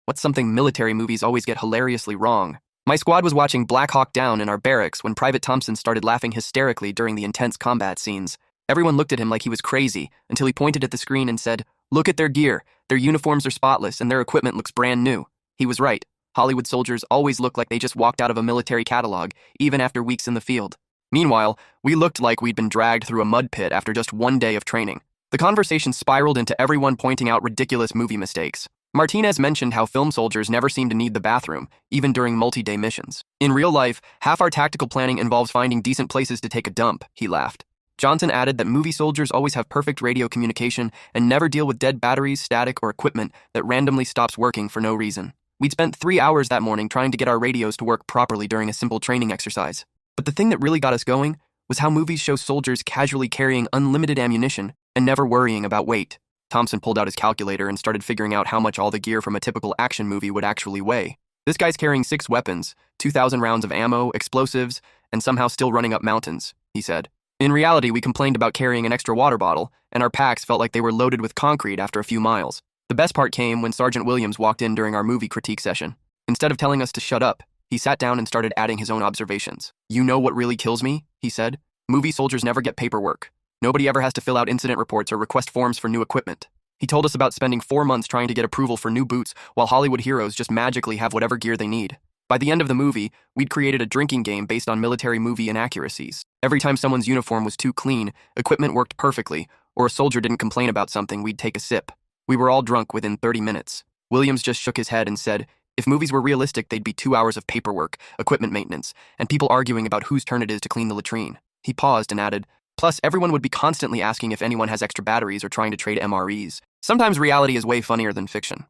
What's something military movies always get hilariously wrong? My squad was watching Black Hawk Down in our barracks when Private Thompson started laughing hysterically during the intense combat scenes. Everyone looked at him like he was crazy until he pointed at the screen and said, "Look at their gear. Their uniforms are spotless and their equipment looks brand new." He was right. Hollywood soldiers always look like they just walked out of a military catalog, even after weeks in the field. Meanwhile, we looked like we'd been dragged through a mud pit after just one day of training. The conversation spiraled into everyone pointing out ridiculous movie mistakes. Martinez mentioned how film soldiers never seem to need the bathroom, even during multi-day missions. In real life, half our tactical planning involves finding decent places to take a dump, he laughed. Johnson added that movie soldiers always have perfect radio communication and never deal with dead batteries, static, or equipment that randomly stops working for no reason. We'd spent 3 hours that morning trying to get our radios to work properly during a simple training exercise. But the thing that really got us going was how movies show soldiers casually carrying unlimited ammunition and never worrying about weight. Thompson pulled out his calculator and started figuring out how much all the gear from a typical action movie would actually weigh. This guy's carrying 6 weapons, 2,000 rounds of ammo, explosives, and somehow still running up mountains, he said. In reality, we complained about carrying an extra water bottle, and our packs felt like they were loaded with concrete after a few miles. The best part came when Sergeant Williams walked in during our movie critique session. Instead of telling us to shut up, he sat down and started adding his own observations. "You know what really kills me?" he said. "Movie soldiers never get paperwork. Nobody ever has to fill out incident reports or request forms for new equipment." He told us about spending 4 months trying to get approval for new boots while Hollywood heroes just magically have whatever gear they need. By the end of the movie, we'd created a drinking game based on military movie inaccuracies. Every time someone's uniform was too clean, equipment worked perfectly, or a soldier didn't complain about something, we'd take a sip. We were all drunk within 30 minutes. Williams just shook his head and said, if movies were realistic, they'd be 2 hours of paperwork, equipment maintenance, and people arguing about whose turn it is to clean the latrine. He paused and added, plus everyone would be constantly asking if anyone has extra batteries or trying to trade MREs. Sometimes reality is way funnier than fiction.